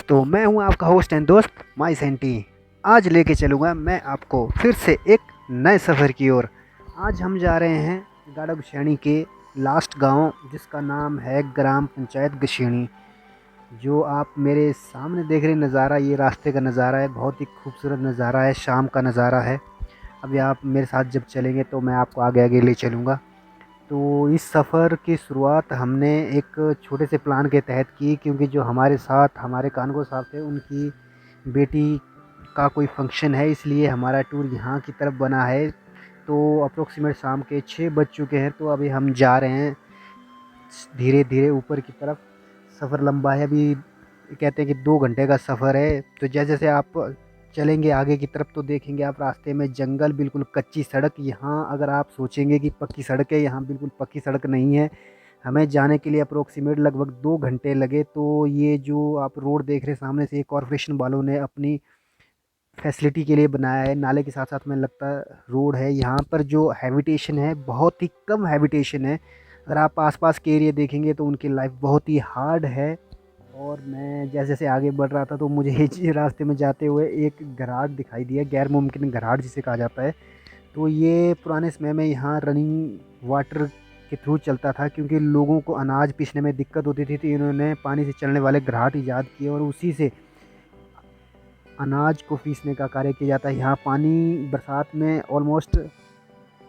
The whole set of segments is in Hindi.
दोस्तों, मैं हूं आपका होस्ट एंड दोस्त माई सेंटी। आज लेके चलूँगा मैं आपको फिर से एक नए सफ़र की ओर। आज हम जा रहे हैं गाड़ा गुशैनी के लास्ट गांव, जिसका नाम है ग्राम पंचायत गशीणी। जो आप मेरे सामने देख रहे नज़ारा, ये रास्ते का नज़ारा है। बहुत ही खूबसूरत नज़ारा है, शाम का नज़ारा है। अभी आप मेरे साथ जब चलेंगे तो मैं आपको आगे आगे ले चलूँगा। तो इस सफ़र की शुरुआत हमने एक छोटे से प्लान के तहत की, क्योंकि जो हमारे साथ हमारे कानगो साहब थे, उनकी बेटी का कोई फंक्शन है, इसलिए हमारा टूर यहाँ की तरफ बना है। तो अप्रोक्सीमेट शाम के 6 बज चुके हैं, तो अभी हम जा रहे हैं धीरे धीरे ऊपर की तरफ। सफ़र लंबा है, अभी कहते हैं कि 2 घंटे का सफ़र है। तो जैसे जैसे आप चलेंगे आगे की तरफ तो देखेंगे आप रास्ते में जंगल, बिल्कुल कच्ची सड़क। यहाँ अगर आप सोचेंगे कि पक्की सड़क है, यहाँ बिल्कुल पक्की सड़क नहीं है। हमें जाने के लिए अप्रोक्सीमेट लगभग 2 घंटे लगे। तो ये जो आप रोड देख रहे हैं सामने से, ये कॉरपोरेशन वालों ने अपनी फैसिलिटी के लिए बनाया है। नाले के साथ साथ में लगता है रोड है। यहाँ पर जो हैबिटेशन है, बहुत ही कम हैबिटेशन है। अगर आप आसपास के एरिया देखेंगे तो उनकी लाइफ बहुत ही हार्ड है। और मैं जैसे जैसे आगे बढ़ रहा था तो मुझे रास्ते में जाते हुए एक घराट दिखाई दिया, गैर मुमकिन घराट जिसे कहा जाता है। तो ये पुराने समय में यहाँ रनिंग वाटर के थ्रू चलता था, क्योंकि लोगों को अनाज पीसने में दिक्कत होती थी। तो इन्होंने पानी से चलने वाले घराट ईजाद किए और उसी से अनाज को पीसने का कार्य किया जाता है। यहाँ पानी बरसात में ऑलमोस्ट,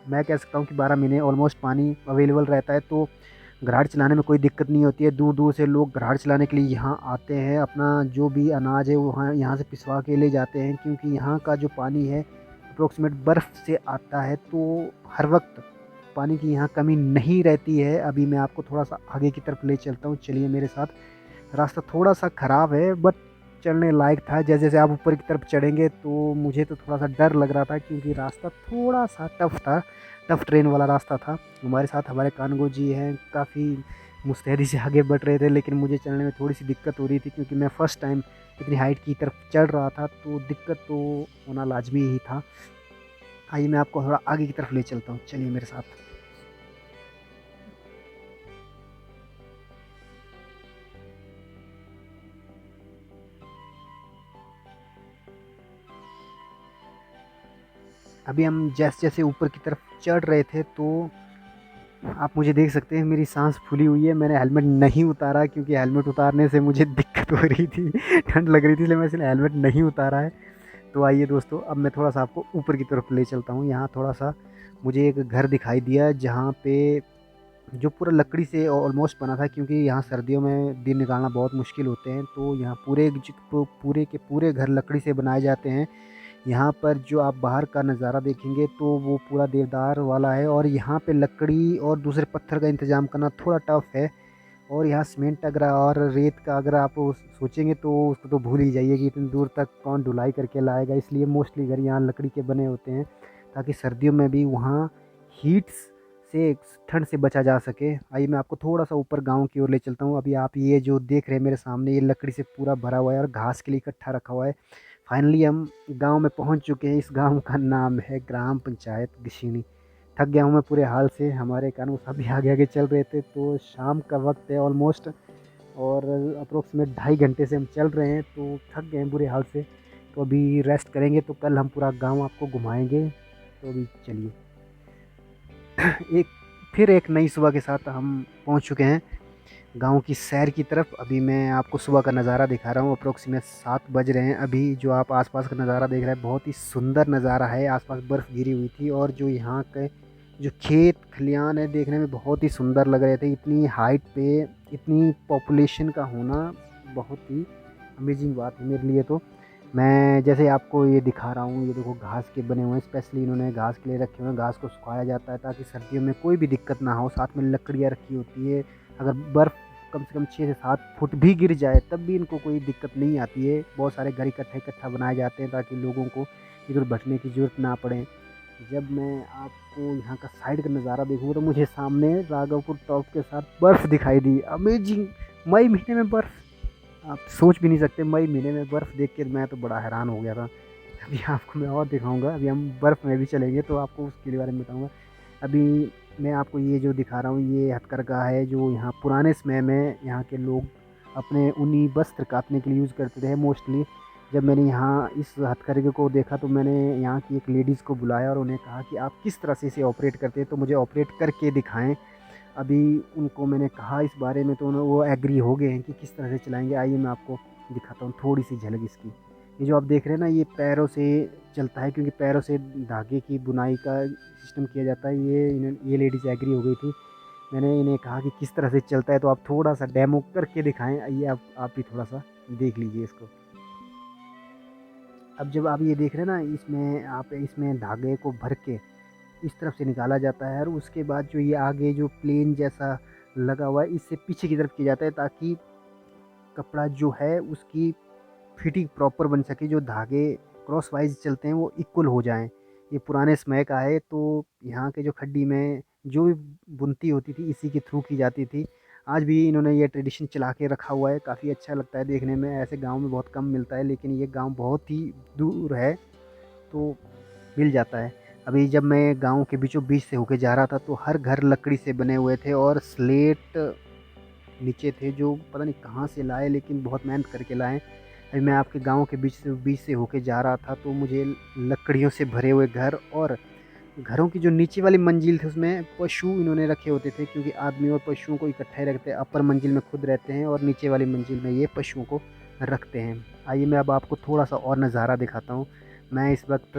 मैं कह सकता हूँ कि 12 महीने ऑलमोस्ट पानी अवेलेबल रहता है। तो घराट चलाने में कोई दिक्कत नहीं होती है। दूर दूर से लोग घराट चलाने के लिए यहाँ आते हैं। अपना जो भी अनाज है वो यहाँ से पिसवा के ले जाते हैं, क्योंकि यहाँ का जो पानी है अप्रोक्सीमेट बर्फ़ से आता है। तो हर वक्त पानी की यहाँ कमी नहीं रहती है। अभी मैं आपको थोड़ा सा आगे की तरफ ले चलता हूँ, चलिए मेरे साथ। रास्ता थोड़ा सा ख़राब है, बट चलने लायक था। जैसे जैसे आप ऊपर की तरफ चढ़ेंगे तो मुझे तो थोड़ा सा डर लग रहा था, क्योंकि रास्ता थोड़ा सा टफ था, टफ ट्रेन वाला रास्ता था। हमारे साथ हमारे कानगो जी हैं, काफ़ी मुस्तैदी से आगे बढ़ रहे थे, लेकिन मुझे चलने में थोड़ी सी दिक्कत हो रही थी, क्योंकि मैं फ़र्स्ट टाइम इतनी हाइट की तरफ चढ़ रहा था। तो दिक्कत तो होना लाजमी ही था। आइए मैं आपको थोड़ा आगे की तरफ ले चलता हूँ, चलिए मेरे साथ। अभी हम जैसे जैसे ऊपर की तरफ चढ़ रहे थे तो आप मुझे देख सकते हैं, मेरी सांस फूली हुई है। मैंने हेलमेट नहीं उतारा, क्योंकि हेलमेट उतारने से मुझे दिक्कत हो रही थी, ठंड लग रही थी, इसलिए मैं इसलिए हेलमेट नहीं उतारा है। तो आइए दोस्तों, अब मैं थोड़ा सा आपको ऊपर की तरफ ले चलता हूँ। यहाँ थोड़ा सा मुझे एक घर दिखाई दिया, जहाँ पे जो पूरा लकड़ी से ऑलमोस्ट बना था, क्योंकि यहाँ सर्दियों में दिन निकालना बहुत मुश्किल होते हैं। तो यहाँ पूरे के पूरे घर लकड़ी से बनाए जाते हैं। यहाँ पर जो आप बाहर का नज़ारा देखेंगे तो वो पूरा देवदार वाला है। और यहाँ पे लकड़ी और दूसरे पत्थर का इंतज़ाम करना थोड़ा टफ है। और यहाँ सीमेंट अगर और रेत का अगर आप सोचेंगे तो उसको तो भूल ही जाइए कि इतनी दूर तक कौन ढुलाई करके लाएगा। इसलिए मोस्टली घर यहाँ लकड़ी के बने होते हैं, ताकि सर्दियों में भी वहाँ हीट से, ठंड से बचा जा सके। आइए मैं आपको थोड़ा सा ऊपर गांव की ओर ले चलता हूँ। अभी आप ये जो देख रहे हैं मेरे सामने, ये लकड़ी से पूरा भरा हुआ है और घास के लिए इकट्ठा रखा हुआ है। फाइनली हम गांव में पहुंच चुके हैं। इस गांव का नाम है ग्राम पंचायत गशीणी। थक गया हूँ मैं पूरे हाल से, हमारे कानून सभी आगे आगे चल रहे थे। तो शाम का वक्त है ऑलमोस्ट, और अप्रोक्सीमेट 2.5 घंटे से हम चल रहे हैं, तो थक गए हैं बुरे हाल से। तो अभी रेस्ट करेंगे, तो कल हम पूरा गांव आपको घुमाएंगे। तो अभी चलिए, एक फिर एक नई सुबह के साथ हम पहुंच चुके हैं गांव की सैर की तरफ। अभी मैं आपको सुबह का नज़ारा दिखा रहा हूँ। अप्रोक्सीमेट 7 बज रहे हैं अभी। जो आप आसपास का नज़ारा देख रहे हैं, बहुत ही सुंदर नज़ारा है। आसपास बर्फ़ गिरी हुई थी, और जो यहाँ के जो खेत खलियान है, देखने में बहुत ही सुंदर लग रहे थे। इतनी हाइट पे इतनी पॉपुलेशन का होना बहुत ही अमेजिंग बात है मेरे लिए। तो मैं जैसे आपको ये दिखा रहा हूँ, ये देखो घास के बने हुए हैं, स्पेशली इन्होंने घास के लिए रखे हुए हैं। घास को सुखाया जाता है ताकि सर्दियों में कोई भी दिक्कत ना हो। साथ में लकड़ियाँ रखी होती है। अगर बर्फ़ कम से कम 6 से 7 फुट भी गिर जाए तब भी इनको कोई दिक्कत नहीं आती है। बहुत सारे घर इकट्ठा इकट्ठा बनाए जाते हैं, ताकि लोगों को इधर भटकने की ज़रूरत ना पड़े। जब मैं आपको यहाँ का साइड का नज़ारा देखूँगा तो मुझे सामने राघवपुर टॉप के साथ बर्फ़ दिखाई दी। अमेजिंग! मई महीने में बर्फ़, आप सोच भी नहीं सकते। मई महीने में बर्फ़ देख के मैं तो बड़ा हैरान हो गया था। अभी आपको मैं और दिखाऊंगा। अभी हम बर्फ़ में भी चलेंगे तो आपको उसके बारे में बताऊंगा। अभी मैं आपको ये जो दिखा रहा हूँ, ये हथकरघा है, जो यहाँ पुराने समय में यहाँ के लोग अपने ऊनी वस्त्र काटने के लिए यूज़ करते थे मोस्टली। जब मैंने यहाँ इस हथकरघे को देखा तो मैंने यहाँ की एक लेडीज़ को बुलाया और उन्हें कहा कि आप किस तरह से इसे ऑपरेट करते हैं, तो मुझे ऑपरेट करके दिखाएं। अभी उनको मैंने कहा इस बारे में तो वो एग्री हो गए हैं कि किस तरह से चलाएंगे। आइए मैं आपको दिखाता हूँ थोड़ी सी झलक इसकी। ये जो आप देख रहे हैं ना, ये पैरों से चलता है, क्योंकि पैरों से धागे की बुनाई का सिस्टम किया जाता है। ये लेडीज़ एग्री हो गई थी। मैंने इन्हें कहा कि किस तरह से चलता है, तो आप थोड़ा सा डेमो करके दिखाएं। आइए आप भी थोड़ा सा देख लीजिए इसको। अब जब आप ये देख रहे हैं ना, इसमें धागे को भर के इस तरफ से निकाला जाता है और उसके बाद जो ये आगे जो प्लेन जैसा लगा हुआ है, इससे पीछे की तरफ किया जाता है, ताकि कपड़ा जो है उसकी फिटिंग प्रॉपर बन सके। जो धागे क्रॉस वाइज चलते हैं वो इक्वल हो जाएं। ये पुराने समय का है, तो यहाँ के जो खड्डी में जो भी बुनती होती थी इसी के थ्रू की जाती थी। आज भी इन्होंने ये ट्रेडिशन चला के रखा हुआ है। काफ़ी अच्छा लगता है देखने में। ऐसे गांव में बहुत कम मिलता है, लेकिन ये गांव बहुत ही दूर है तो मिल जाता है। अभी जब मैं गांव के बीचों बीच से होके जा रहा था तो हर घर लकड़ी से बने हुए थे और स्लेट नीचे थे, जो पता नहीं कहाँ से लाए, लेकिन बहुत मेहनत करके लाए। अभी मैं आपके गांव के बीच से होके जा रहा था तो मुझे लकड़ियों से भरे हुए घर और घरों की जो नीचे वाली मंजिल थी उसमें पशु इन्होंने रखे होते थे, क्योंकि आदमी और पशुओं को इकट्ठा ही रखते हैं। अपर मंजिल में खुद रहते हैं और नीचे वाली मंजिल में ये पशुओं को रखते हैं। आइए मैं अब आपको थोड़ा सा और नज़ारा दिखाता हूँ। मैं इस वक्त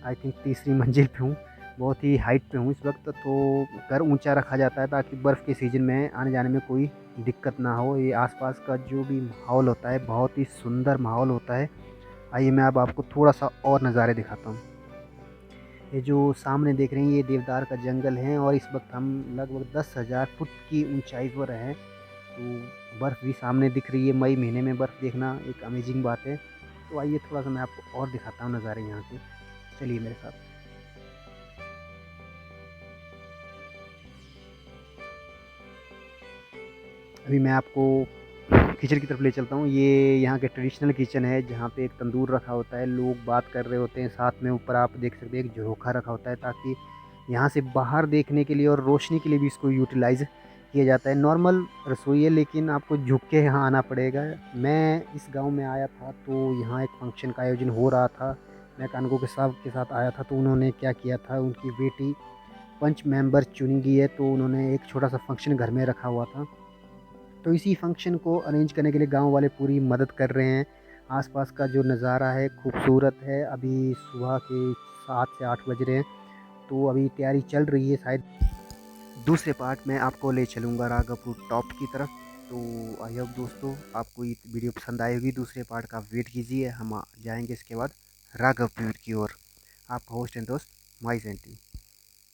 आई थिंक तीसरी मंजिल पे हूँ, बहुत ही हाइट पे हूँ इस वक्त। तो घर ऊंचा रखा जाता है ताकि बर्फ़ के सीज़न में आने जाने में कोई दिक्कत ना हो। ये आसपास का जो भी माहौल होता है बहुत ही सुंदर माहौल होता है। आइए मैं अब आपको थोड़ा सा और नज़ारे दिखाता हूँ। ये जो सामने देख रहे हैं ये देवदार का जंगल है और इस वक्त हम लगभग 10,000 फुट की ऊंचाई पर हैं। तो बर्फ़ भी सामने दिख रही है। मई महीने में बर्फ़ देखना एक अमेजिंग बात है। तो आइए थोड़ा सा मैं आपको और दिखाता हूँ नज़ारे यहाँ के। चलिए मेरे साथ। अभी मैं आपको किचन की तरफ ले चलता हूँ। ये यहाँ के ट्रेडिशनल किचन है, जहाँ पे एक तंदूर रखा होता है, लोग बात कर रहे होते हैं। साथ में ऊपर आप देख सकते हैं एक झरोखा रखा होता है, ताकि यहाँ से बाहर देखने के लिए और रोशनी के लिए भी इसको यूटिलाइज़ किया जाता है। नॉर्मल रसोई है, लेकिन आपको झुक के यहाँ आना पड़ेगा। मैं इस गांव में आया था तो यहाँ एक फंक्शन का आयोजन हो रहा था। मैं कानगो के साहब के साथ आया था, तो उन्होंने क्या किया था, उनकी बेटी पंच मेंबर चुनी गई है, तो उन्होंने एक छोटा सा फंक्शन घर में रखा हुआ था। तो इसी फंक्शन को अरेंज करने के लिए गांव वाले पूरी मदद कर रहे हैं। आसपास का जो नज़ारा है खूबसूरत है। अभी सुबह के 7 से 8 बज रहे हैं, तो अभी तैयारी चल रही है। शायद दूसरे पार्ट में आपको ले चलूँगा राघवपुर टॉप की तरफ। तो आई होप दोस्तों आपको ये वीडियो पसंद आई होगी। दूसरे पार्ट का वेट कीजिए, हम जाएंगे इसके बाद राघवपुर की ओर। आपका होस्ट एंड दोस्त माई सेंटी।